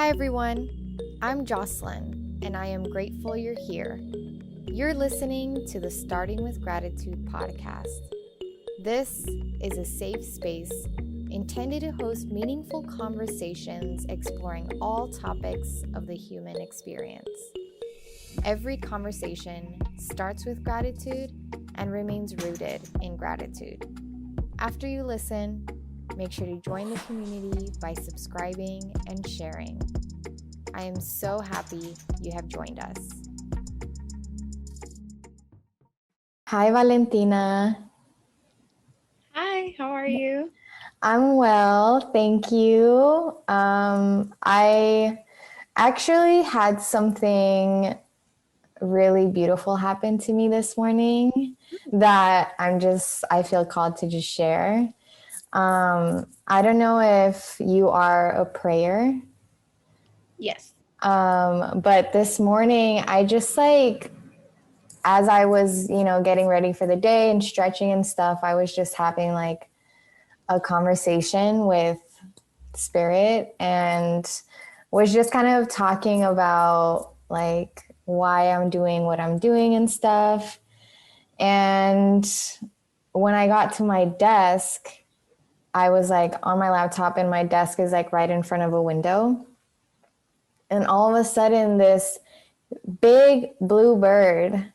Hi everyone, I'm Jocelyn, and I am grateful you're here. You're listening to the Starting with Gratitude podcast. This is a safe space intended to host meaningful conversations exploring all topics of the human experience. Every conversation starts with gratitude and remains rooted in gratitude. After you listen, make sure to join the community by subscribing and sharing. I am so happy you have joined us. Hi, Valentina. Hi, how are you? I'm well, thank you. I actually had something really beautiful happen to me this morning that I feel called to just share. I don't know if you are a prayer. Yes. But this morning I just as I was, getting ready for the day and stretching and stuff, I was just having a conversation with spirit and was just kind of talking about why I'm doing what I'm doing and stuff. And when I got to my desk, I was on my laptop and my desk is right in front of a window. And all of a sudden this big blue bird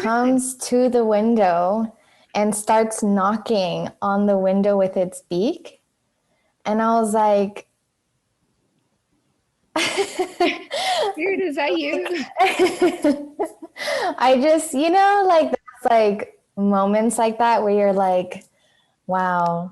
comes to the window and starts knocking on the window with its beak. And I was like, Weird, is that you? I just, that's moments like that where you're like, wow,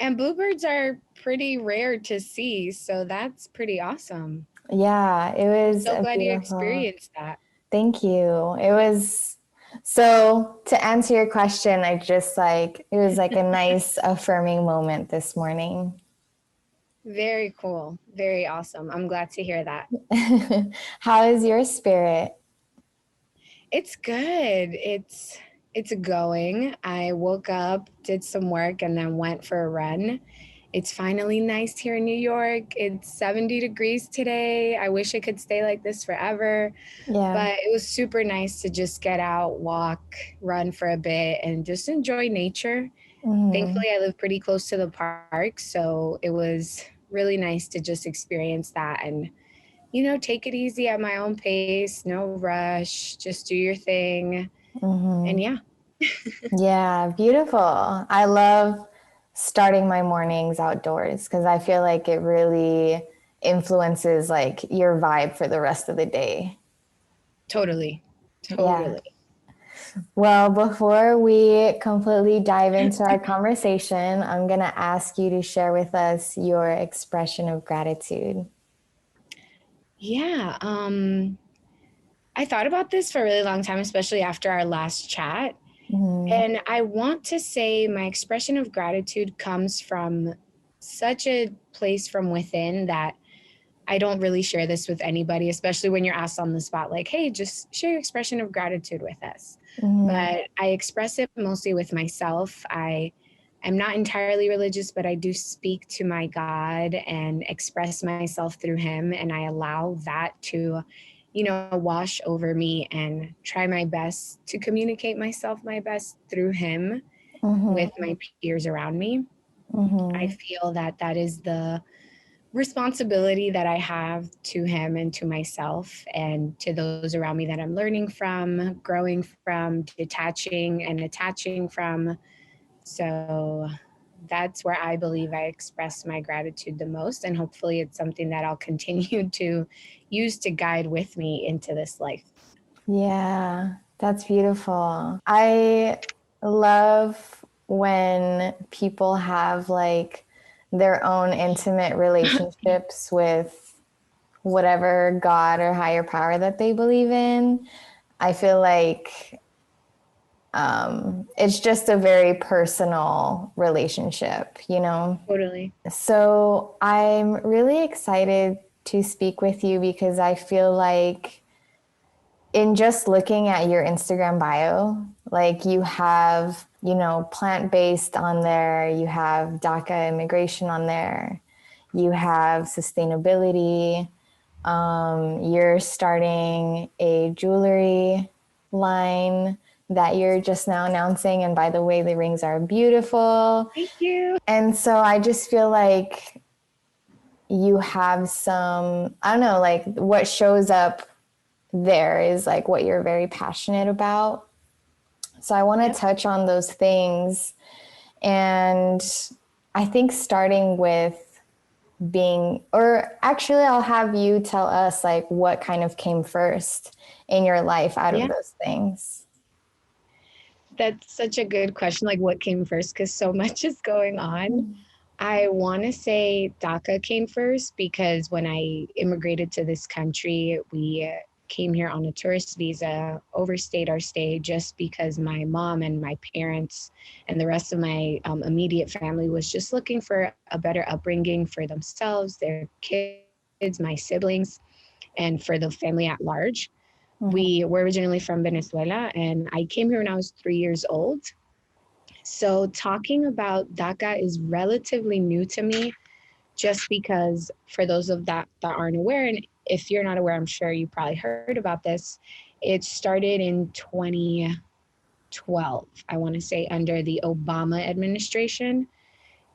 And bluebirds are pretty rare to see, so that's pretty awesome. Yeah, it was So glad you beautiful. experienced that. Thank you. It was so to answer your question, it was a nice affirming moment this morning. Very cool. Very awesome. I'm glad to hear that. How is your spirit? It's good. It's going. I woke up, did some work, and then went for a run. It's finally nice here in New York. It's 70 degrees today. I wish it could stay like this forever. Yeah. But it was super nice to just get out, walk, run for a bit, and just enjoy nature. Mm-hmm. Thankfully, I live pretty close to the park, so it was really nice to just experience that and, take it easy at my own pace, no rush, just do your thing. Mm-hmm. And yeah. Yeah, beautiful. I love starting my mornings outdoors because I feel like it really influences your vibe for the rest of the day. Totally. Yeah. Well, before we completely dive into our conversation, I'm going to ask you to share with us your expression of gratitude. Yeah. I thought about this for a really long time, especially after our last chat. Mm-hmm. And I want to say my expression of gratitude comes from such a place from within that I don't really share this with anybody, especially when you're asked on the spot, like, hey, just share your expression of gratitude with us. Mm-hmm. But I express it mostly with myself. I am not entirely religious, but I do speak to my God and express myself through him. And I allow that to, wash over me and try my best to communicate myself my best through him with my peers around me. I feel that that is the responsibility that I have to him and to myself and to those around me that I'm learning from, growing from, detaching and attaching from. So that's where I believe I express my gratitude the most. And hopefully it's something that I'll continue to use to guide with me into this life. Yeah, that's beautiful. I love when people have their own intimate relationships with whatever God or higher power that they believe in. I feel like it's just a very personal relationship, Totally. So I'm really excited to speak with you because I feel like in just looking at your Instagram bio, you have, plant-based on there, you have DACA immigration on there, you have sustainability. You're starting a jewelry line that you're just now announcing. And by the way, the rings are beautiful. Thank you. And so I just feel like you have some, I don't know, like what shows up there is like what you're very passionate about. So I want to touch on those things. And I think starting with being, or actually I'll have you tell us like what kind of came first in your life out of those things. That's such a good question. Like, what came first? Because so much is going on. I want to say DACA came first because when I immigrated to this country, we came here on a tourist visa, overstayed our stay just because my mom and my parents and the rest of my immediate family was just looking for a better upbringing for themselves, their kids, my siblings, and for the family at large. We were originally from Venezuela, and I came here when I was 3 years old. So talking about DACA is relatively new to me, just because for those of that aren't aware, and if you're not aware, I'm sure you probably heard about this. It started in 2012, I want to say, under the Obama administration.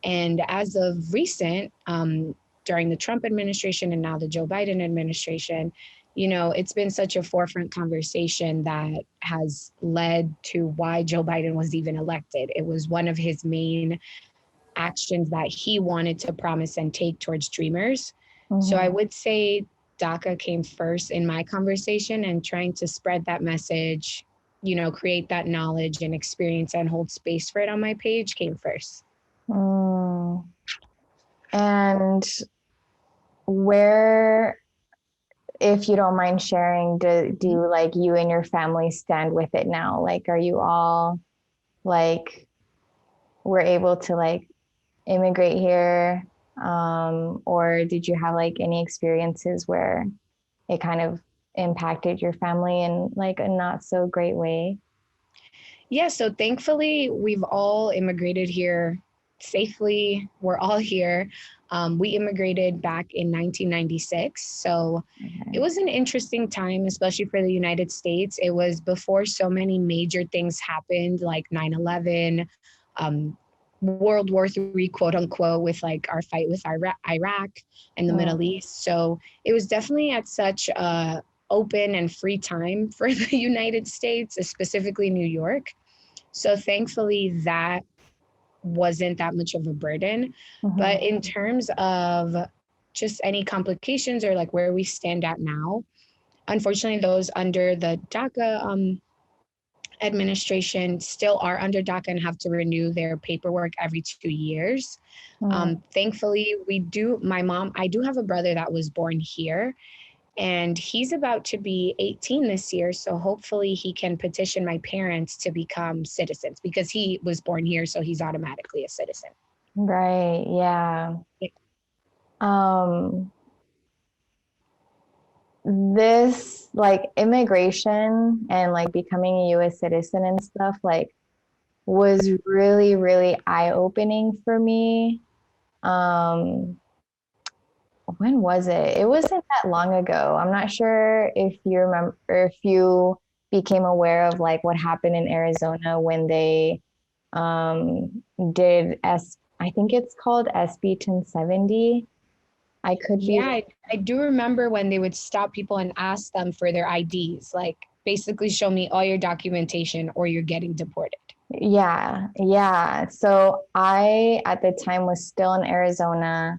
And as of recent, during the Trump administration and now the Joe Biden administration, you know, it's been such a forefront conversation that has led to why Joe Biden was even elected. It was one of his main actions that he wanted to promise and take towards dreamers. So I would say DACA came first in my conversation, and trying to spread that message, you know, create that knowledge and experience and hold space for it on my page came first. And where, if you don't mind sharing, do like you and your family stand with it now? Like, are you all like, we're able to like immigrate here? Or did you have like any experiences where it kind of impacted your family in like a not so great way? Yeah, so thankfully, we've all immigrated here safely. We're all here. We immigrated back in 1996. So it was an interesting time, especially for the United States. It was before so many major things happened, like 9/11, World War III, quote unquote, with like our fight with Iraq and the Middle East. So it was definitely at such a open and free time for the United States, specifically New York. So thankfully that wasn't that much of a burden. But in terms of just any complications or like where we stand at now, unfortunately, those under the DACA administration still are under DACA and have to renew their paperwork every 2 years. Thankfully, I do have a brother that was born here, and he's about to be 18 this year. So hopefully he can petition my parents to become citizens because he was born here. So he's automatically a citizen. Right. Yeah. This like immigration and like becoming a US citizen and stuff like was really, really eye-opening for me. When was it? It wasn't that long ago. I'm not sure if you remember, or if you became aware of like what happened in Arizona when they did I think it's called SB 1070. I could be. Yeah, I do remember when they would stop people and ask them for their IDs, like basically show me all your documentation or you're getting deported. Yeah, yeah. So I at the time was still in Arizona.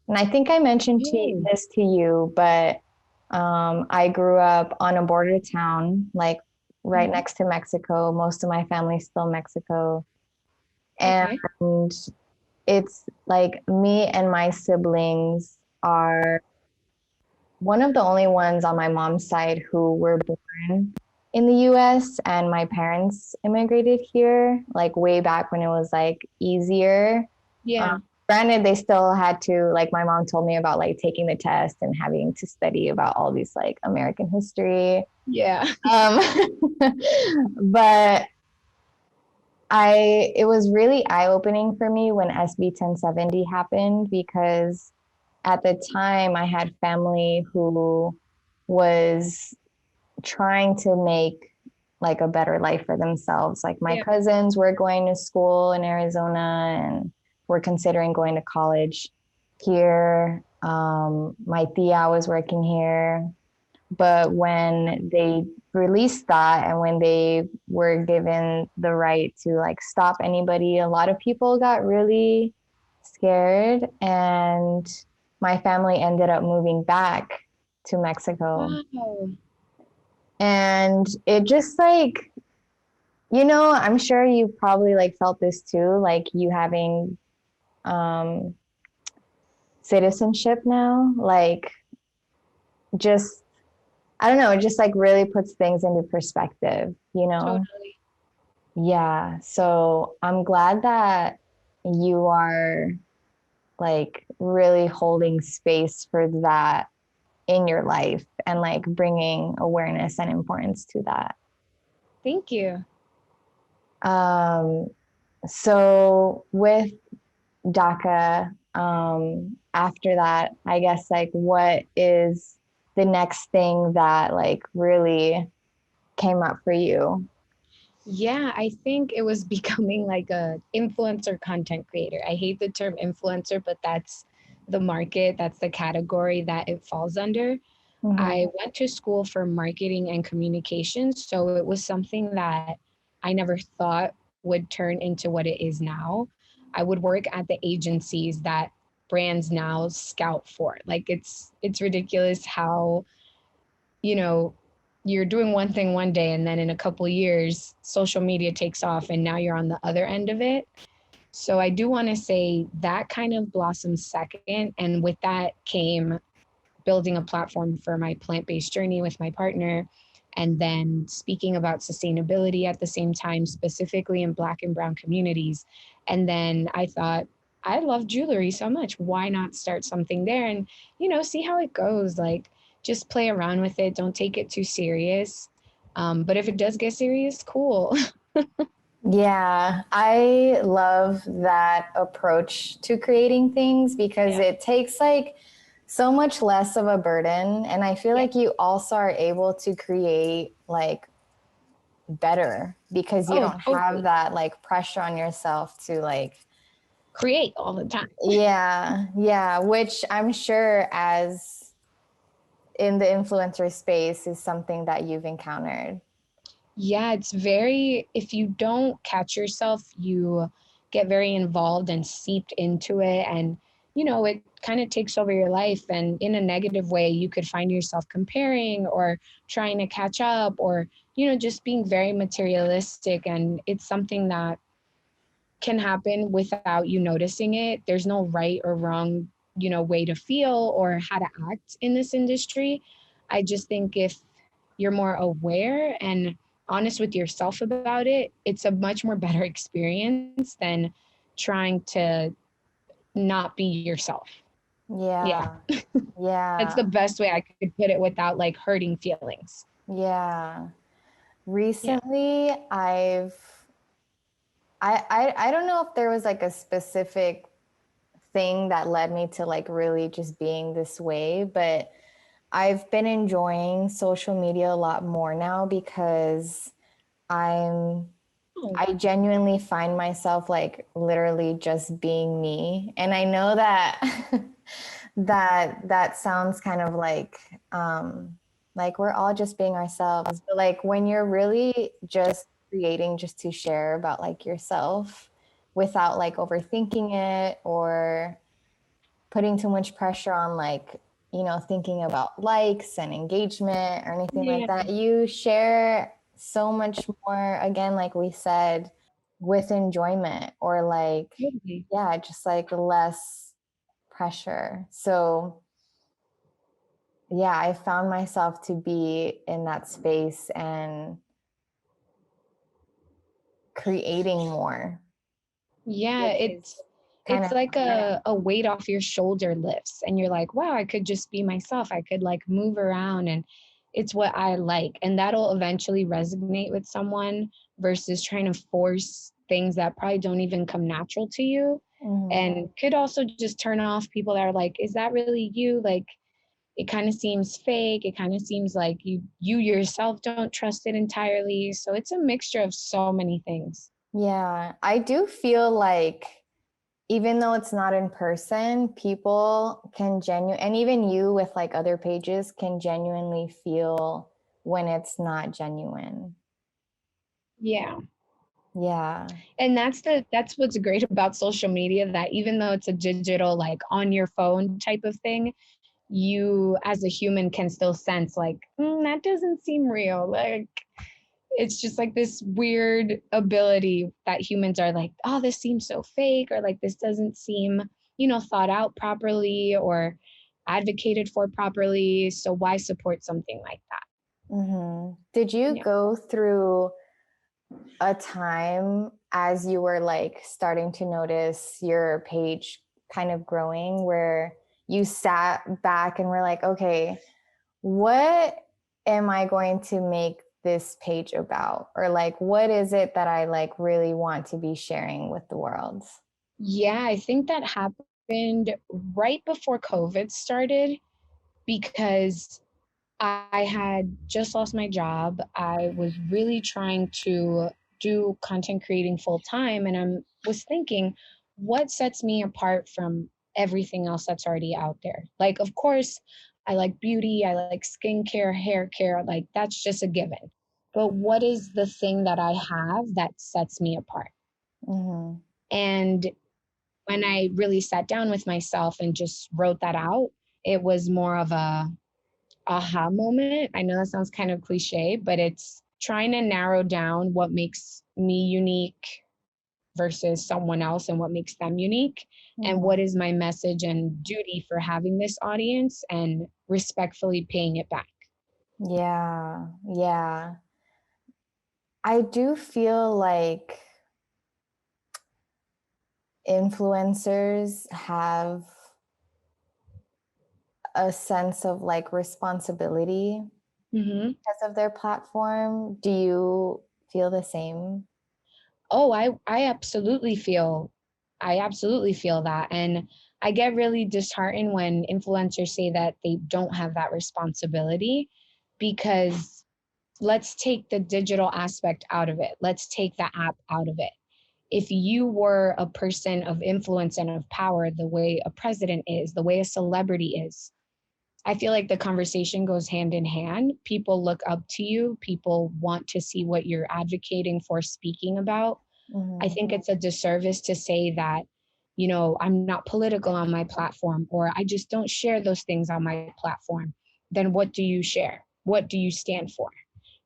And I think I mentioned this to you, but I grew up on a border town, like right next to Mexico. Most of my family's still Mexico. And it's like me and my siblings are one of the only ones on my mom's side who were born in the US, and my parents immigrated here like way back when it was like easier. Yeah. Granted, they still had to, like my mom told me about like taking the test and having to study about all these like American history. Yeah. But it was really eye-opening for me when SB 1070 happened because at the time I had family who was trying to make like a better life for themselves. Like my Yeah. cousins were going to school in Arizona and were considering going to college here. My tia was working here. But when they released that and when they were given the right to like stop anybody, a lot of people got really scared. And my family ended up moving back to Mexico. Wow. And it just like, you know, I'm sure you probably like felt this too, like you having um citizenship now, like just I don't know, it just like really puts things into perspective, you know? Totally. Yeah. So I'm glad that you are like really holding space for that in your life and like bringing awareness and importance to that. Thank you. Um, so with DACA, after that, I guess like what is the next thing that like really came up for you? Yeah, I think it was becoming like a influencer content creator. I hate the term influencer, but that's the market, that's the category that it falls under. I Mm-hmm. went to school for marketing and communications, so it was something that I never thought would turn into what it is now. I would work at the agencies that brands now scout for. Like it's ridiculous how, you know, you're doing one thing one day and then in a couple of years social media takes off and now you're on the other end of it. So I do want to say that kind of blossomed second, and with that came building a platform for my plant-based journey with my partner, and then speaking about sustainability at the same time, specifically in Black and Brown communities. And then I thought, I love jewelry so much, why not start something there and, see how it goes. Like, just play around with it, don't take it too serious. But if it does get serious, cool. Yeah, I love that approach to creating things because Yeah. it takes like so much less of a burden. And I feel Yeah. like you also are able to create like better because you Oh, don't have totally. that like pressure on yourself to like, Create all the time. yeah, yeah, which I'm sure as in the influencer space is something that you've encountered. Yeah, it's very, if you don't catch yourself, you get very involved and seeped into it. And, it kind of takes over your life. And in a negative way, you could find yourself comparing or trying to catch up or, just being very materialistic. And it's something that can happen without you noticing it. There's no right or wrong, way to feel or how to act in this industry. I just think if you're more aware and honest with yourself about it, it's a much more better experience than trying to not be yourself. Yeah. Yeah, It's the yeah, best way I could put it without like hurting feelings. yeah. Yeah. Recently, I don't know if there was like a specific thing that led me to like really just being this way, but I've been enjoying social media a lot more now because I'm Oh, I genuinely find myself like literally just being me. And I know that that sounds kind of like we're all just being ourselves. But like when you're really just creating just to share about like yourself without like overthinking it or putting too much pressure on like, you know, thinking about likes and engagement or anything like yeah, that. You share so much more, again, like we said, with enjoyment or like, totally. yeah, just like less pressure. So, yeah, I found myself to be in that space and creating more, Yeah, which is kind it's of, like a weight off your shoulder lifts and you're like, wow, I could just be myself. I could like move around and it's what I like. And that'll eventually resonate with someone versus trying to force things that probably don't even come natural to you. and could also just turn off people that are like, is that really you? Like, it kind of seems fake. It kind of seems like you yourself don't trust it entirely. So it's a mixture of so many things. Yeah, I do feel like even though it's not in person, people can and even you with like other pages can genuinely feel when it's not genuine. Yeah. Yeah. And that's what's great about social media, that even though it's a digital, like on your phone type of thing, you as a human can still sense like, that doesn't seem real. Like, it's just like this weird ability that humans are like, oh, this seems so fake, or like this doesn't seem, thought out properly or advocated for properly. So why support something like that? Did you Yeah. go through a time as you were like starting to notice your page kind of growing where you sat back and were like, okay, what am I going to make this page about? Or like, what is it that I like really want to be sharing with the world? Yeah, I think that happened right before COVID started, because I had just lost my job. I was really trying to do content creating full time, and I was thinking, what sets me apart from everything else that's already out there? Like, of course, I like beauty, I like skincare, hair care, like that's just a given. But what is the thing that I have that sets me apart? Mm-hmm. And when I really sat down with myself and just wrote that out, it was more of a aha moment. I know that sounds kind of cliche, but it's trying to narrow down what makes me unique versus someone else and what makes them unique, and what Mm-hmm. is my message and duty for having this audience and respectfully paying it back. Yeah. Yeah. I do feel like influencers have a sense of like responsibility Mm-hmm. because of their platform. Do you feel the same? Oh, I absolutely feel that. And I get really disheartened when influencers say that they don't have that responsibility, because let's take the digital aspect out of it. Let's take the app out of it. If you were a person of influence and of power, the way a president is, the way a celebrity is, I feel like the conversation goes hand in hand. People look up to you, people want to see what you're advocating for, speaking about. I Mm-hmm. think it's a disservice to say that, I'm not political on my platform, or I just don't share those things on my platform. Then what do you share? What do you stand for?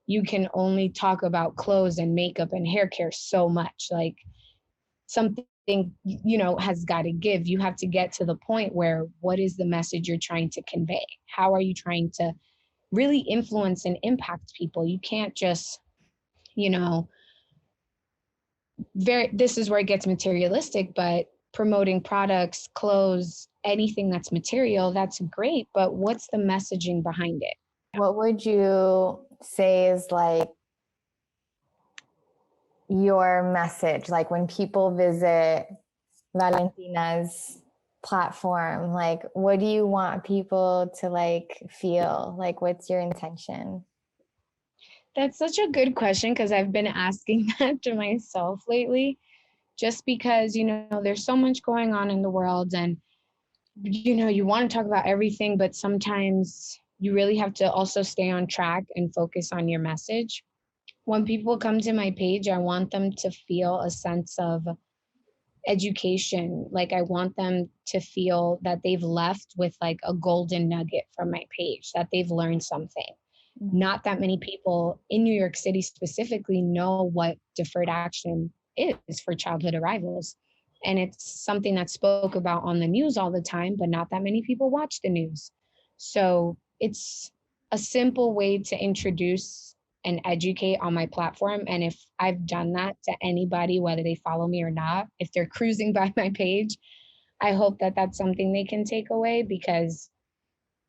You can only talk about clothes and makeup and hair care so much. Like, something, has got to give. You have to get to the point where, what is the message you're trying to convey? How are you trying to really influence and impact people? You can't just, you know, this is where it gets materialistic, but promoting products, clothes, anything that's material, that's great, but what's the messaging behind it? What would you say is like your message? Like when people visit Valentina's platform, like what do you want people to like feel? Like what's your intention? That's such a good question, because I've been asking that to myself lately, just because, there's so much going on in the world, and, you want to talk about everything, but sometimes you really have to also stay on track and focus on your message. When people come to my page, I want them to feel a sense of education. Like, I want them to feel that they've left with like a golden nugget from my page, that they've learned something. Mm-hmm. Not that many people in New York City specifically know what deferred action is for childhood arrivals. And it's something that's spoke about on the news all the time, but not that many people watch the news. So it's a simple way to introduce and educate on my platform. And if I've done that to anybody, whether they follow me or not, if they're cruising by my page, I hope that that's something they can take away, because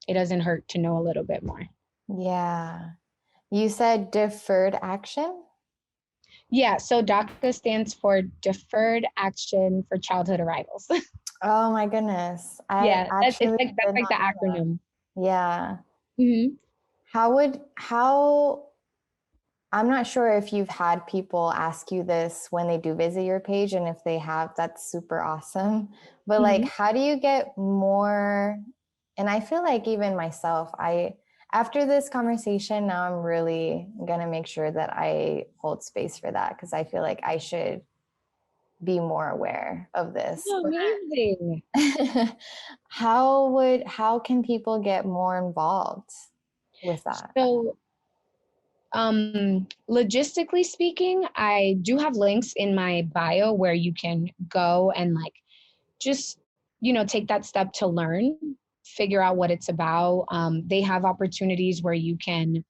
it doesn't hurt to know a little bit more. Yeah. You said deferred action? Yeah, so DACA stands for Deferred Action for Childhood Arrivals. Oh my goodness. I Yeah, actually that's did like not the know that. acronym. Yeah. Hmm. How I'm not sure if you've had people ask you this when they do visit your page, and if they have, that's super awesome. But like, Hmm. how do you get more? And I feel like even myself, after this conversation, now I'm really gonna make sure that I hold space for that, because I feel like I should be more aware of this. Oh, amazing. But how can people get more involved with that? So, logistically speaking, I do have links in my bio where you can go and like just, take that step to learn, figure out what it's about. They have opportunities where you can,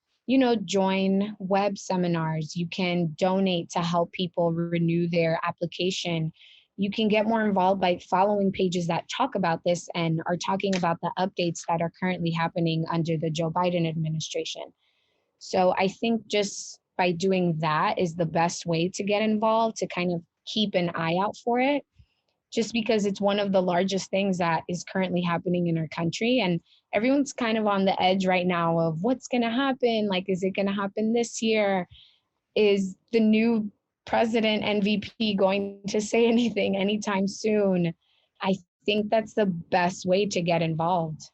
join web seminars. You can donate to help people renew their application. You can get more involved by following pages that talk about this and are talking about the updates that are currently happening under the Joe Biden administration. So I think just by doing that is the best way to get involved, to kind of keep an eye out for it, just because it's one of the largest things that is currently happening in our country. And everyone's kind of on the edge right now of what's going to happen. Like, is it going to happen this year? Is the new president NVP going to say anything anytime soon? I think that's the best way to get involved.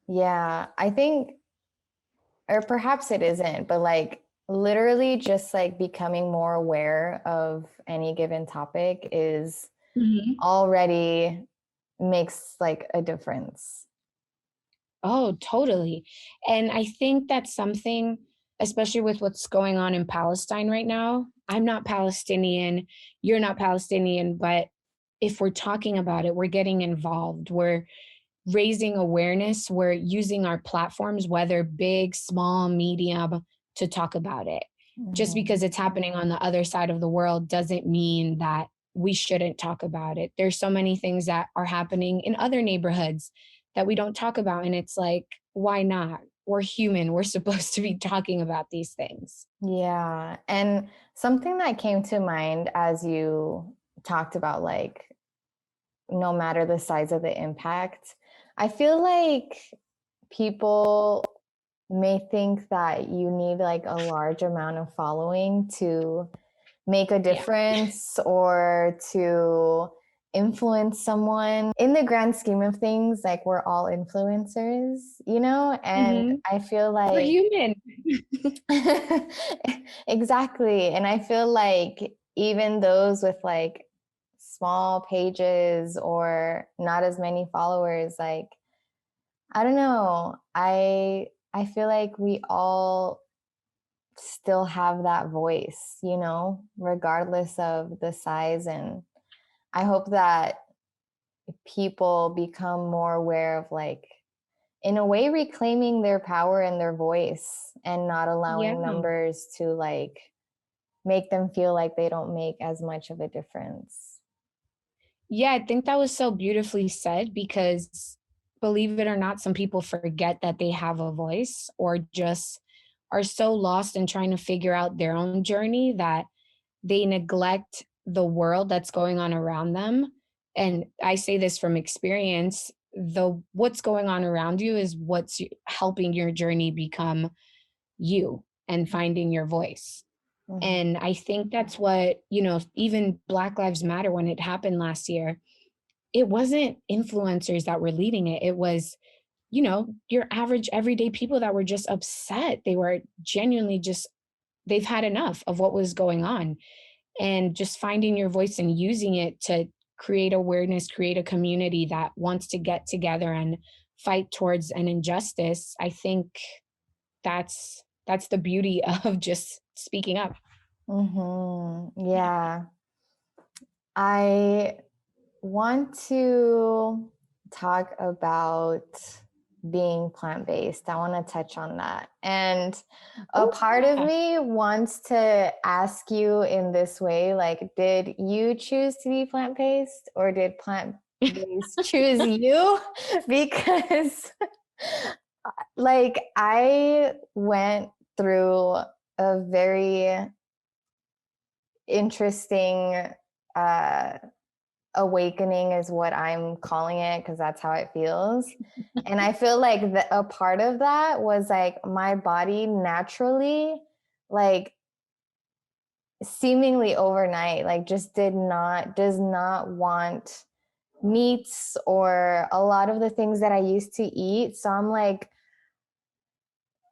Yeah, I think, or perhaps it isn't, but like literally just like becoming more aware of any given topic is Mhm. already makes like a difference. Oh, totally. And I think that's something, especially with what's going on in Palestine right now. I'm not Palestinian, you're not Palestinian, but if we're talking about it, we're getting involved. We're raising awareness. We're using our platforms, whether big, small, medium, to talk about it. Just Mhm. because it's happening on the other side of the world doesn't mean that we shouldn't talk about it. There's so many things that are happening in other neighborhoods that we don't talk about. And it's like, why not? We're human. We're supposed to be talking about these things. Yeah. And something that came to mind as you talked about, like, no matter the size of the impact, I feel like people may think that you need like a large amount of following to make a Yeah. difference or to influence someone. In the grand scheme of things, like we're all influencers, and Hmm. I feel We're like human. exactly. And I feel like even those with like small pages or not as many followers, like I don't know, I feel like we all still have that voice, regardless of the size. And I hope that people become more aware of, like, in a way, reclaiming their power and their voice and not Yeah. allowing numbers to like make them feel like they don't make as much of a difference. Yeah, I think that was so beautifully said because believe it or not, some people forget that they have a voice or just are so lost in trying to figure out their own journey that they neglect the world that's going on around them. And I say this from experience, the what's going on around you is what's helping your journey become you and finding your voice. Mhm. And I think that's what, even Black Lives Matter, when it happened last year, it wasn't influencers that were leading it. It was, your average everyday people that were just upset. They were genuinely just, they've had enough of what was going on. And just finding your voice and using it to create awareness, create a community that wants to get together and fight towards an injustice. I think that's the beauty of just speaking up. Yeah. I want to talk about being plant-based. I want to touch on that. And a Oh, part of yeah. me wants to ask you in this way, like, did you choose to be plant-based or did plant-based choose you? Because like I went through a very interesting uh, awakening is what I'm calling it, because that's how it feels. And I feel like a part of that was like my body naturally, like seemingly overnight, like just does not want meats or a lot of the things that I used to eat. So I'm like,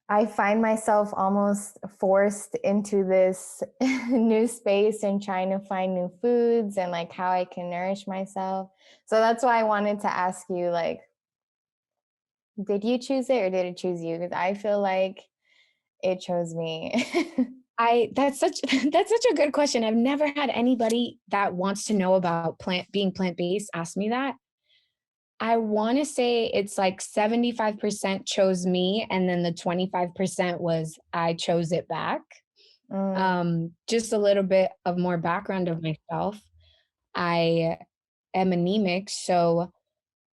I find myself almost forced into this new space and trying to find new foods and like how I can nourish myself. So that's why I wanted to ask you, like, did you choose it or did it choose you? Because I feel like it chose me. That's such that's such a good question. I've never had anybody that wants to know about being plant-based ask me that. I want to say it's like 75% chose me, and then the 25% was I chose it back. Mm, Just a little bit of more background of myself. I am anemic, so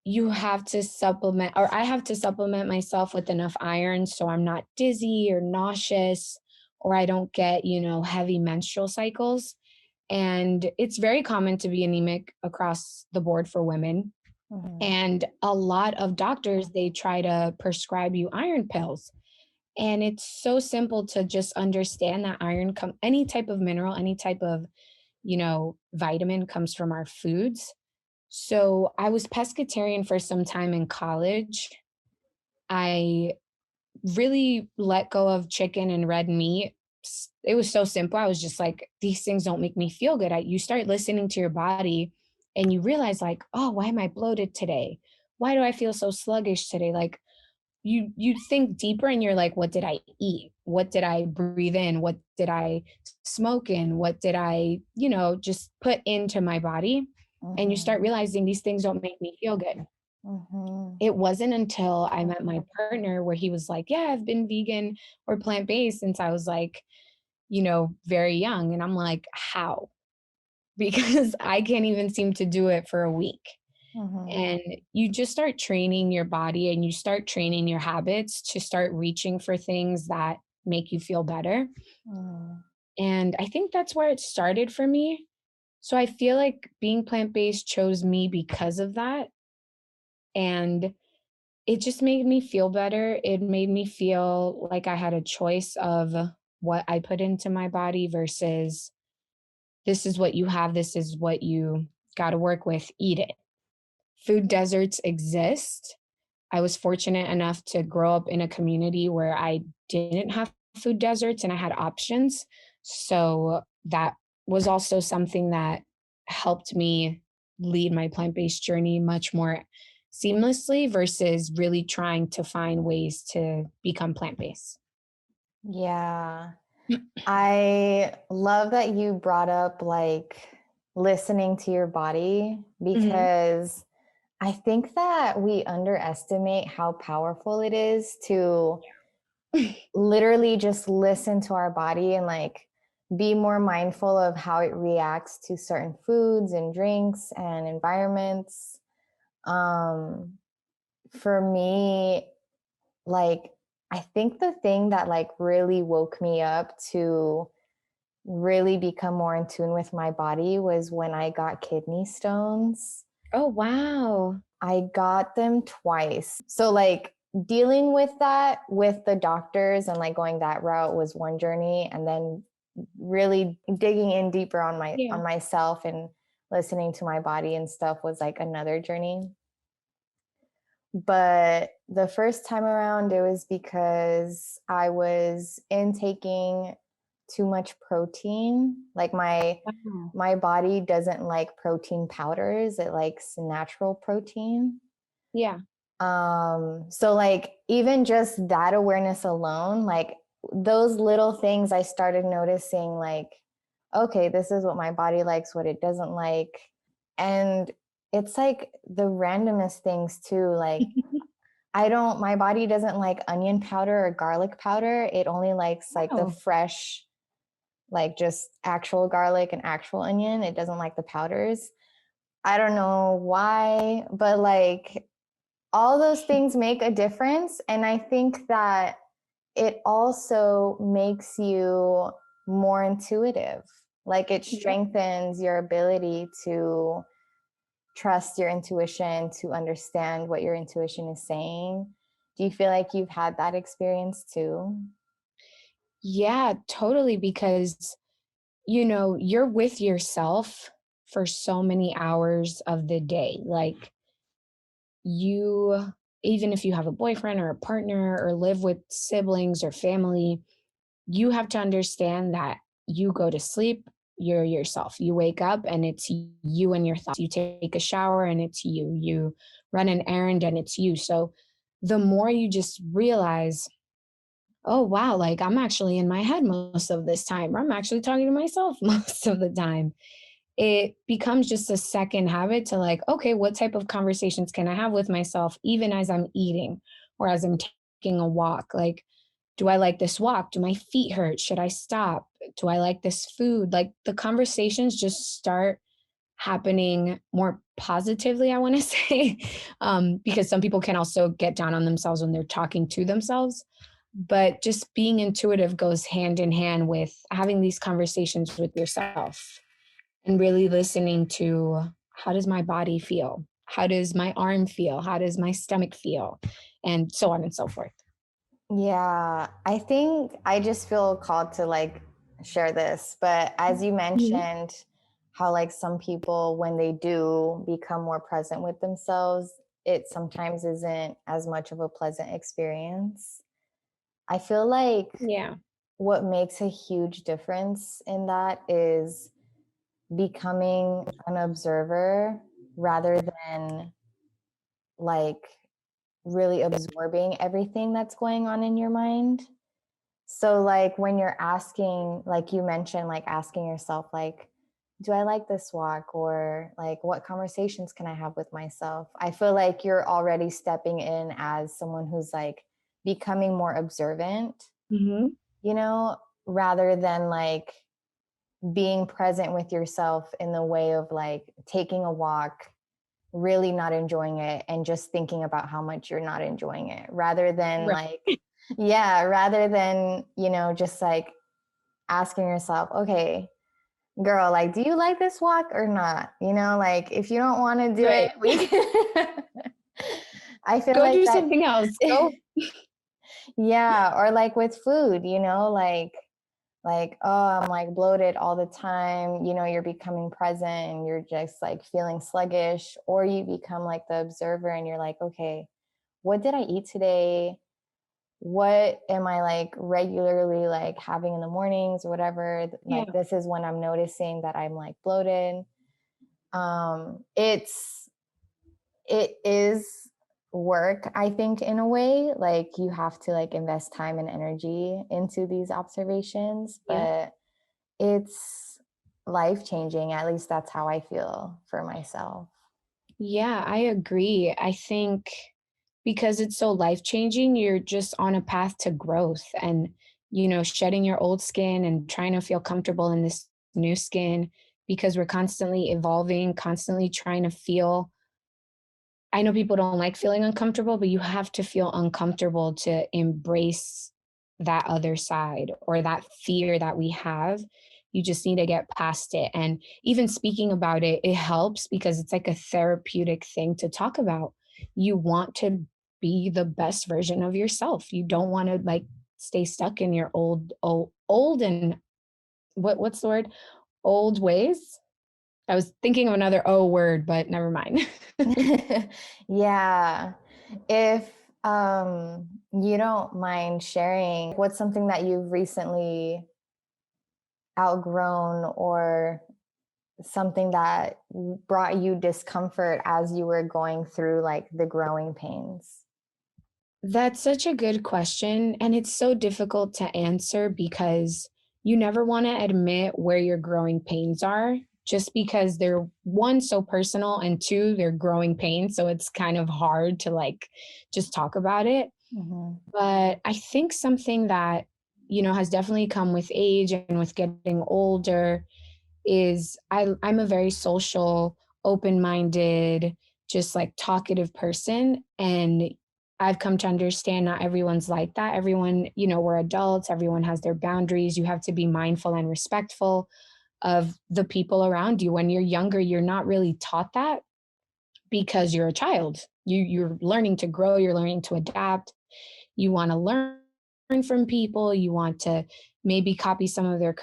you have to supplement, or I have to supplement myself with enough iron so I'm not dizzy or nauseous, or I don't get, heavy menstrual cycles. And it's very common to be anemic across the board for women. mhm, And a lot of doctors, they try to prescribe you iron pills. And it's so simple to just understand that any type of mineral, any type of, vitamin comes from our foods. So I was pescatarian for some time in college. I really let go of chicken and red meat. It was so simple. I was just like, these things don't make me feel good. You start listening to your body and you realize, like, oh, why am I bloated today? Why do I feel so sluggish today? Like, you think deeper and you're like, what did I eat? What did I breathe in? What did I smoke in? What did I, just put into my body? And you start mhm, realizing these things don't make me feel good. mhm, It wasn't until I met my partner where he was like, yeah, I've been vegan or plant-based since I was like, very young. And I'm like, how? Because I can't even seem to do it for a week. mhm, And you just start training your body and you start training your habits to start reaching for things that make you feel better. mhm. And I think that's where it started for me. So I feel like being plant-based chose me because of that. And it just made me feel better. It made me feel like I had a choice of what I put into my body versus this is what you have, this is what you got to work with, eat it. Food deserts exist. I was fortunate enough to grow up in a community where I didn't have food deserts and I had options. So that was also something that helped me lead my plant based journey much more seamlessly versus really trying to find ways to become plant based. Yeah. I love that you brought up like listening to your body, Hmm. because I think that we underestimate how powerful it is to literally just listen to our body and like be more mindful of how it reacts to certain foods and drinks and environments. Um, for me, like, I think the thing that like really woke me up to really become more in tune with my body was when I got kidney stones. Oh, wow. I got them twice. So like dealing with that with the doctors and like going that route was one journey, and then really digging in deeper on Yeah. myself and listening to my body and stuff was like another journey. But the first time around, it was because I was intaking too much protein. Like Wow. my body doesn't like protein powders. It likes natural protein. Yeah. So like even just that awareness alone, like those little things I started noticing, like, okay, this is what my body likes, what it doesn't like. And it's like the randomest things too. Like my body doesn't like onion powder or garlic powder. It only likes like the Wow. fresh, like just actual garlic and actual onion. It doesn't like the powders. I don't know why, but like all those things make a difference. And I think that it also makes you more intuitive. Like it Yep. strengthens your ability to trust your intuition, to understand what your intuition is saying. Do you feel like you've had that experience too? Yeah, totally. Because, you're with yourself for so many hours of the day. Like, you, even if you have a boyfriend or a partner or live with siblings or family, you have to understand that you go to sleep, you're yourself. You wake up and it's you and your thoughts. You take a shower and it's you. You run an errand and it's you. So the more you just realize, oh, wow, like I'm actually in my head most of this time, or I'm actually talking to myself most of the time, it becomes just a second habit to like, okay, what type of conversations can I have with myself, even as I'm eating or as I'm taking a walk? Like, do I like this walk? Do my feet hurt? Should I stop? Do I like this food? Like the conversations just start happening more positively, I want to say, because some people can also get down on themselves when they're talking to themselves. But just being intuitive goes hand in hand with having these conversations with yourself and really listening to, how does my body feel? How does my arm feel? How does my stomach feel? And so on and so forth. Yeah, I think I just feel called to like share this. But as you Mhm. mentioned, how like some people, when they do become more present with themselves, it sometimes isn't as much of a pleasant experience. I feel like Yeah. what makes a huge difference in that is becoming an observer rather than like really absorbing everything that's going on in your mind. So like when you're asking, like you mentioned, like asking yourself, like, do I like this walk? Or like, what conversations can I have with myself? I feel like you're already stepping in as someone who's like becoming more observant, Hmm. you know, rather than like being present with yourself in the way of like taking a walk, really not enjoying it, and just thinking about how much you're not enjoying it, rather than Right. like, yeah, rather than, just like asking yourself, okay, girl, like, do you like this walk or not? Like, if you don't want to do it, Right. we can. I feel Go like do that. something else. Go. Yeah, or like with food, like, oh, I'm like bloated all the time, you're becoming present and you're just like feeling sluggish, or you become like the observer and you're like, okay, what did I eat today? What am I like regularly like having in the mornings or whatever? Like Yeah. this is when I'm noticing that I'm like bloated. It is work, I think, in a way. Like you have to like invest time and energy into these observations, Yeah. but it's life changing. At least that's how I feel for myself. Yeah, I agree. I think because it's so life changing, you're just on a path to growth and, shedding your old skin and trying to feel comfortable in this new skin because we're constantly evolving, constantly trying to feel. I know people don't like feeling uncomfortable, but you have to feel uncomfortable to embrace that other side or that fear that we have. You just need to get past it. And even speaking about it, it helps because it's like a therapeutic thing to talk about. You want to be the best version of yourself. You don't want to like stay stuck in your old and what's the word? Old ways. I was thinking of another O word, but never mind. Yeah. If you don't mind sharing, what's something that you've recently outgrown, or something that brought you discomfort as you were going through like the growing pains? That's such a good question. And it's so difficult to answer because you never want to admit where your growing pains are just because they're one, so personal, and two, they're growing pains. So it's kind of hard to like just talk about it. Mm-hmm. But I think something that, has definitely come with age and with getting older is I'm a very social, open-minded, just like talkative person. And I've come to understand not everyone's like that. Everyone, we're adults, everyone has their boundaries. You have to be mindful and respectful of the people around you. When you're younger, you're not really taught that because you're a child. You're learning to grow, you're learning to adapt. You want to learn from people, you want to maybe copy some of their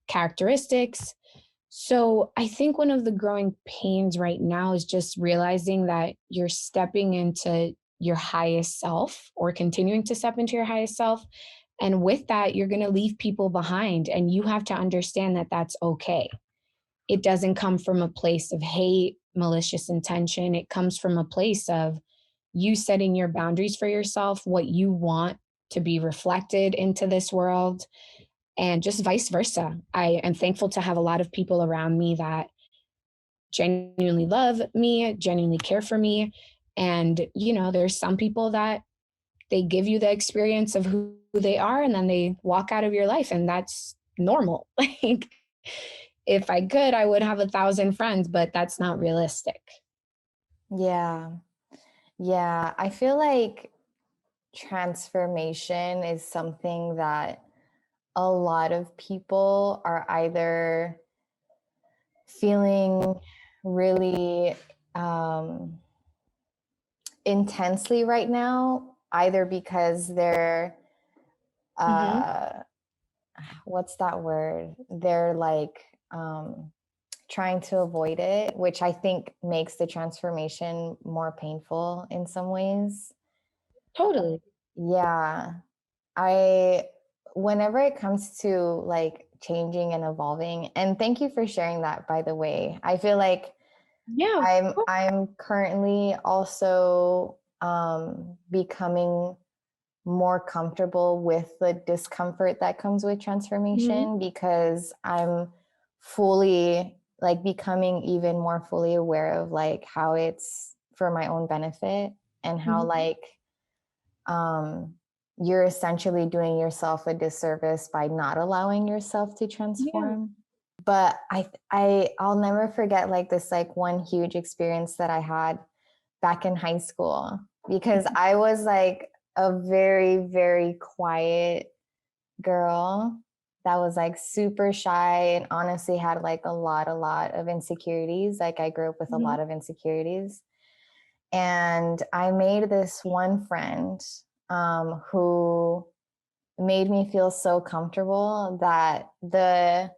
characteristics. So I think one of the growing pains right now is just realizing that you're stepping into your highest self or continuing to step into your highest self. And with that, you're going to leave people behind. And you have to understand that that's okay. It doesn't come from a place of hate, malicious intention. It comes from a place of you setting your boundaries for yourself, what you want to be reflected into this world, and just vice versa. I am thankful to have a lot of people around me that genuinely love me, genuinely care for me. And, there's some people that they give you the experience of who they are and then they walk out of your life, and that's normal. Like, if I could, I would have 1,000 friends, but that's not realistic. Yeah. Yeah. I feel like transformation is something that a lot of people are either feeling really intensely right now, either because they're, Mm-hmm. what's that word? They're like trying to avoid it, which I think makes the transformation more painful in some ways. Totally. Yeah. Whenever it comes to like changing and evolving, and thank you for sharing that, by the way. I feel like Yeah. I'm currently also becoming more comfortable with the discomfort that comes with transformation, Mm-hmm. because I'm fully like becoming even more fully aware of like how it's for my own benefit, and how like um you're essentially doing yourself a disservice by not allowing yourself to Yeah. transform. But I'll never forget like this like one huge experience that I had back in high school, because I was like a very, very quiet girl that was like super shy and honestly had like a lot of insecurities. Like I grew up with a Mm-hmm. lot of insecurities. And I made this one friend who made me feel so comfortable that the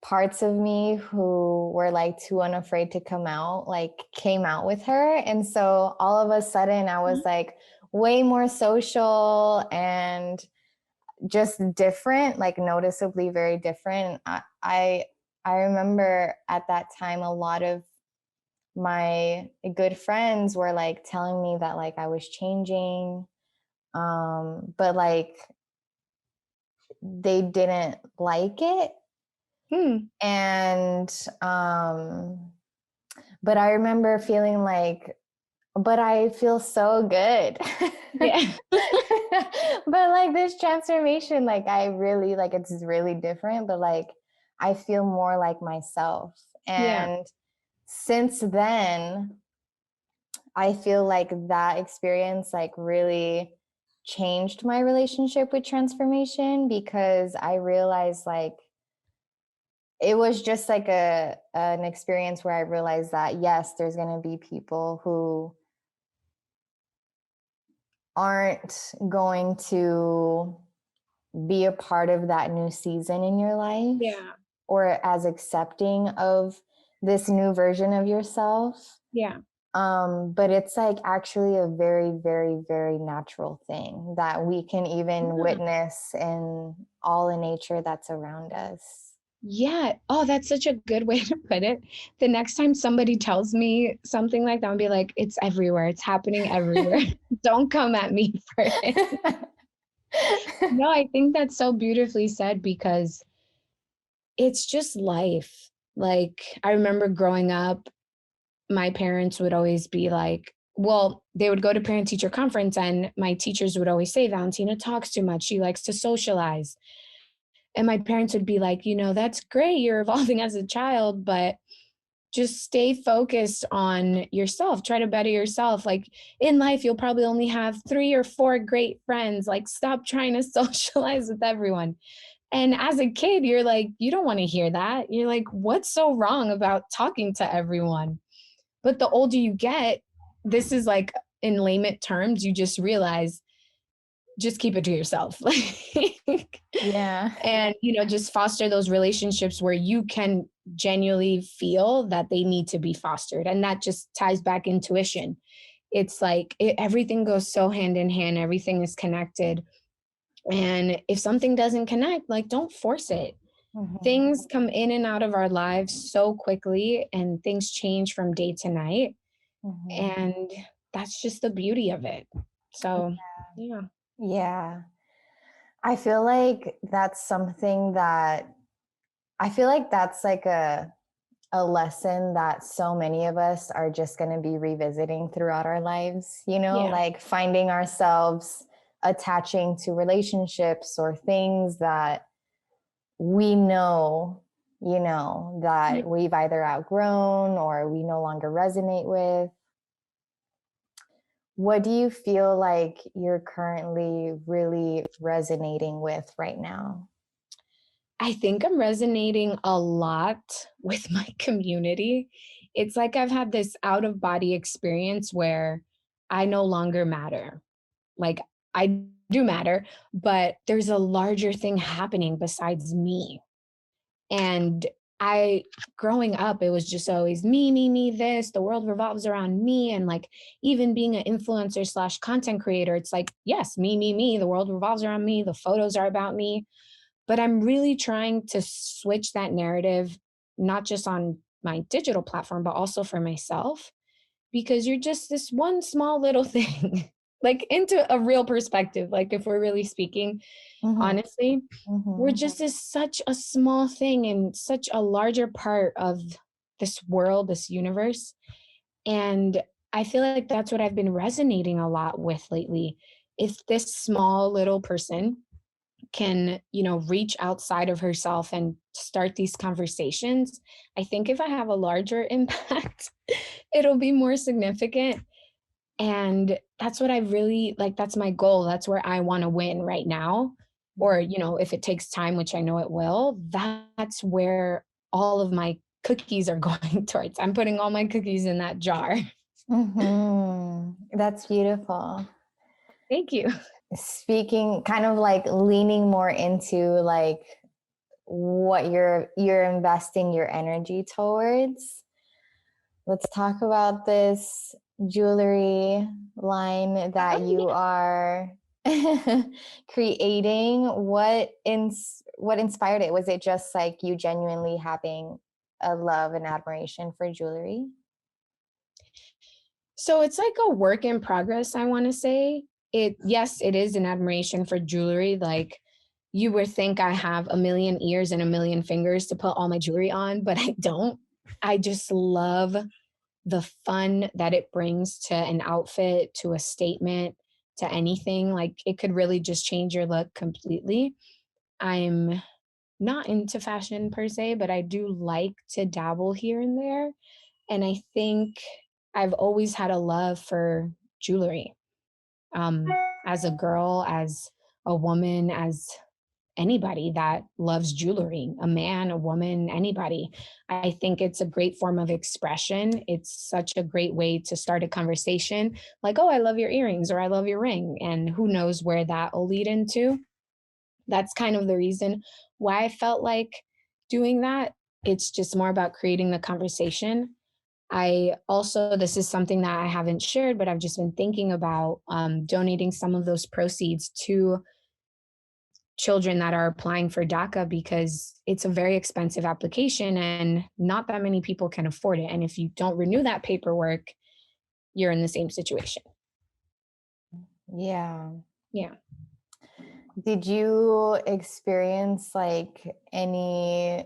parts of me who were like too unafraid to come out, like came out with her. And so all of a sudden I was like way more social and just different, like noticeably very different. I remember at that time a lot of my good friends were like telling me that like I was changing, but like they didn't like it. And but I remember feeling like, but I feel so good. Yeah. But like this transformation, like I really like, it's really different, but like I feel more like myself. Yeah. And since then, I feel like that experience like really changed my relationship with transformation, because I realized like it was just like an experience where I realized that yes, there's going to be people who aren't going to be a part of that new season in your life, Yeah. or as accepting of this new version of yourself. Yeah. But it's like actually a very, very, very natural thing that we can even witness in all the nature that's around us. Yeah. Oh, that's such a good way to put it. The next time somebody tells me something like that, I'll be like, it's everywhere. It's happening everywhere. Don't come at me for it. No, I think that's so beautifully said, because it's just life. Like, I remember growing up, my parents would always be like, well, they would go to parent teacher conference and my teachers would always say, Valentina talks too much. She likes to socialize. And my parents would be like, that's great. You're evolving as a child, but just stay focused on yourself. Try to better yourself. Like in life, you'll probably only have 3 or 4 great friends. Like stop trying to socialize with everyone. And as a kid, you're like, you don't want to hear that. You're like, what's so wrong about talking to everyone? But the older you get, this is like in layman terms, you just realize, just keep it to yourself. Yeah. And, just foster those relationships where you can genuinely feel that they need to be fostered. And that just ties back intuition. It's like everything goes so hand in hand, everything is connected. And if something doesn't connect, like, don't force it. Mhm. Things come in and out of our lives so quickly, and things change from day to night. Mhm. And that's just the beauty of it. So, yeah. Yeah. I feel like that's something that I feel like that's like a lesson that so many of us are just going to be revisiting throughout our lives, Yeah. like finding ourselves attaching to relationships or things that we know, that we've either outgrown or we no longer resonate with. What do you feel like you're currently really resonating with right now? I think I'm resonating a lot with my community. It's like I've had this out of body experience where I no longer matter. Like, I do matter, but there's a larger thing happening besides me. And I, growing up, it was just always me, this, the world revolves around me. And like, even being an influencer slash content creator, it's like, yes, me, the world revolves around me. The photos are about me. But I'm really trying to switch that narrative, not just on my digital platform, but also for myself, because you're just this one small little thing, like, into a real perspective. Like, if we're really speaking, Mhm. honestly, we're Mhm. just such a small thing and such a larger part of this world, this universe. And I feel like that's what I've been resonating a lot with lately. If this small little person can, reach outside of herself and start these conversations, I think if I have a larger impact, it'll be more significant. And that's what I really like. That's my goal. That's where I want to win right now. Or, if it takes time, which I know it will, that's where all of my cookies are going towards. I'm putting all my cookies in that jar. Mhm. That's beautiful. Thank you. Speaking kind of like leaning more into like what you're investing your energy towards. Let's talk about this jewelry line Oh, that you yeah. are creating. What inspired it? Was it just like you genuinely having a love and admiration for jewelry? So it's like a work in progress, I want to say. Yes, it is an admiration for jewelry. Like, you would think I have a million ears and a million fingers to put all my jewelry on, but I don't. I just love the fun that it brings to an outfit, to a statement, to anything. Like, it could really just change your look completely. I'm not into fashion per se, but I do like to dabble here and there. And I think I've always had a love for jewelry. Um, as a girl, as a woman, as anybody that loves jewelry, a man, a woman, anybody. I think it's a great form of expression. It's such a great way to start a conversation, like, oh, I love your earrings or I love your ring. And who knows where that will lead into. That's kind of the reason why I felt like doing that. It's just more about creating the conversation. I also, this is something that I haven't shared, but I've just been thinking about donating some of those proceeds to children that are applying for DACA, because it's a very expensive application and not that many people can afford it. And if you don't renew that paperwork, you're in the same situation. Yeah. Yeah. Did you experience like any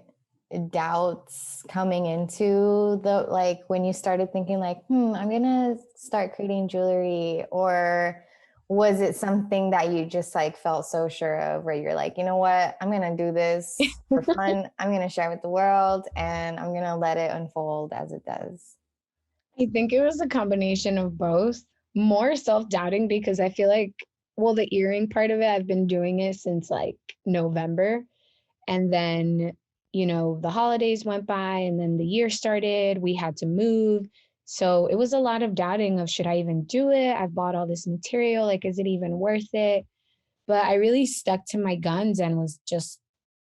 doubts coming into the like when you started thinking like, I'm gonna start creating jewelry, or was it something that you just like felt so sure of where you're like, you know what, I'm gonna do this for fun, I'm gonna share with the world, and I'm gonna let it unfold as it does? I think it was a combination of both. More self doubting because I feel like, well, the earring part of it, I've been doing it since like November. And then, the holidays went by and then the year started. We had to move. So it was a lot of doubting of, should I even do it? I've bought all this material. Like, is it even worth it? But I really stuck to my guns and was just,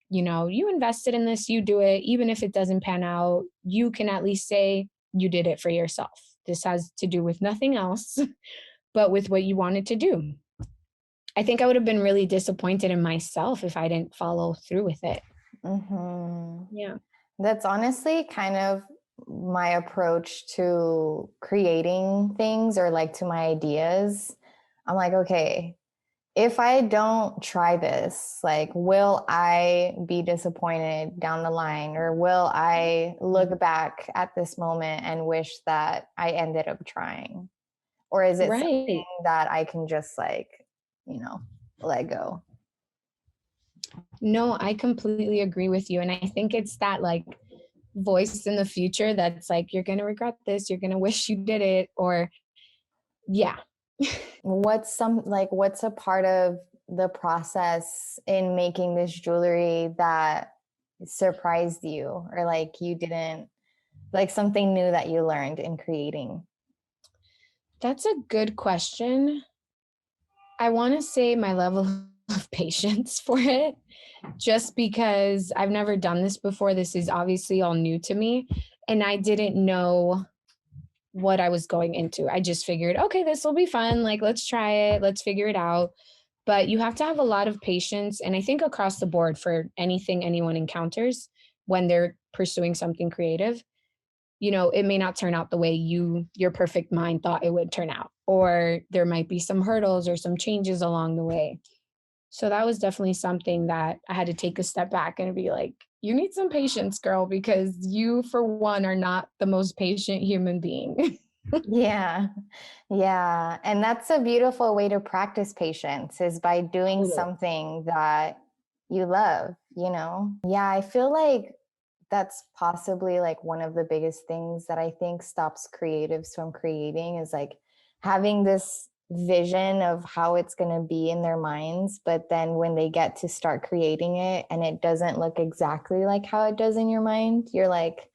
you invested in this, you do it. Even if it doesn't pan out, you can at least say you did it for yourself. This has to do with nothing else, but with what you wanted to do. I think I would have been really disappointed in myself if I didn't follow through with it. Mm-hmm. Yeah. That's honestly kind of my approach to creating things, or like to my ideas. I'm like, okay, if I don't try this, like, will I be disappointed down the line? Or will I look back at this moment and wish that I ended up trying? Or is it something Right. that I can just like, let go? No, I completely agree with you. And I think it's that like voice in the future that's like, you're going to regret this. You're going to wish you did it. Or, yeah. What's a part of the process in making this jewelry that surprised you, or like you didn't, like something new that you learned in creating? That's a good question. I want to say my level of patience for it, just because I've never done this before. This is obviously all new to me, and I didn't know what I was going into. I just figured, okay, this will be fun. Like, let's try it, let's figure it out. But you have to have a lot of patience. And I think across the board for anything anyone encounters when they're pursuing something creative, it may not turn out the way your perfect mind thought it would turn out, or there might be some hurdles or some changes along the way. So that was definitely something that I had to take a step back and be like, you need some patience, girl, because you, for one, are not the most patient human being. Yeah. Yeah. And that's a beautiful way to practice patience, is by doing something that you love. Yeah, I feel like that's possibly like one of the biggest things that I think stops creatives from creating, is like having this vision of how it's going to be in their minds, but then when they get to start creating it and it doesn't look exactly like how it does in your mind, you're like,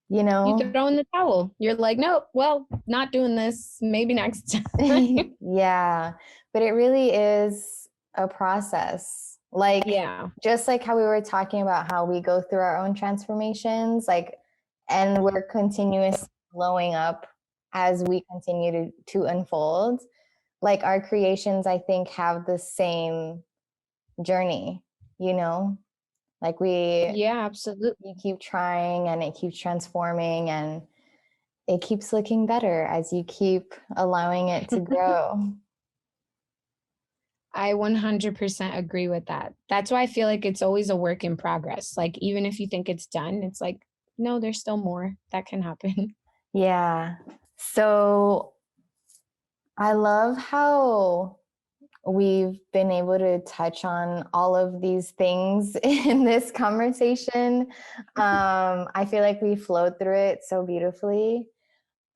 You throw in the towel. You're like, nope, well, not doing this. Maybe next time. Yeah, but it really is a process. Like, Yeah. just like how we were talking about how we go through our own transformations, like, and we're continuously blowing up as we continue to unfold. Like, our creations, I think, have the same journey, you know? Like, Yeah, absolutely. you keep trying and it keeps transforming, and it keeps looking better as you keep allowing it to grow. I 100% agree with that. That's why I feel like it's always a work in progress. Like, even if you think it's done, it's like, no, there's still more that can happen. Yeah. So I love how we've been able to touch on all of these things in this conversation. I feel like we flowed through it so beautifully.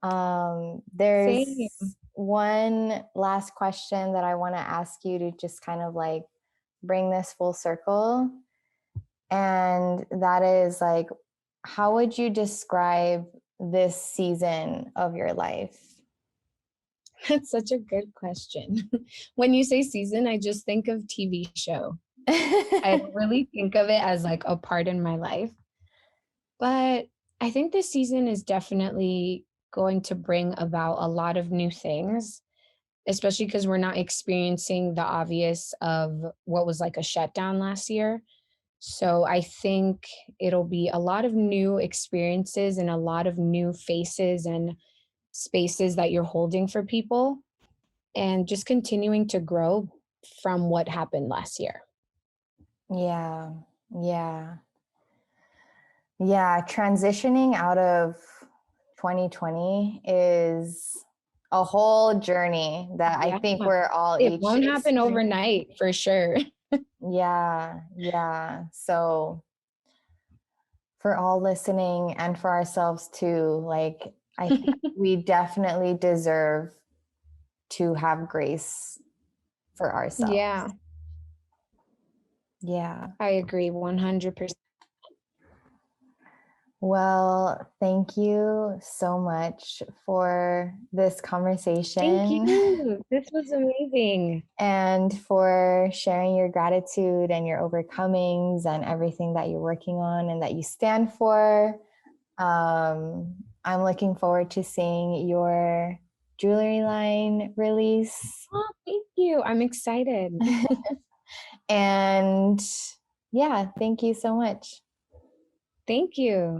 There's Same. one last question that I want to ask you to just kind of like bring this full circle. And that is like, how would you describe this season of your life? That's such a good question. When you say season, I just think of TV show. I don't really think of it as like a part in my life. But I think this season is definitely going to bring about a lot of new things, especially because we're not experiencing the obvious of what was like a shutdown last year. So I think it'll be a lot of new experiences and a lot of new faces and spaces that you're holding for people, and just continuing to grow from what happened last year. Yeah, yeah, yeah. Transitioning out of 2020 is a whole journey that I Yeah. think we're all It each won't happen experiencing. overnight for sure. Yeah, yeah. So for all listening and for ourselves too, like, I think we definitely deserve to have grace for ourselves. Yeah. Yeah. I agree 100%. Well, thank you so much for this Thank conversation you. This was amazing. and for sharing your gratitude and your overcomings and everything that you're working on and that you stand for. I'm looking forward to seeing your jewelry line release. Oh, thank you. I'm excited. And yeah, thank you so much. Thank you.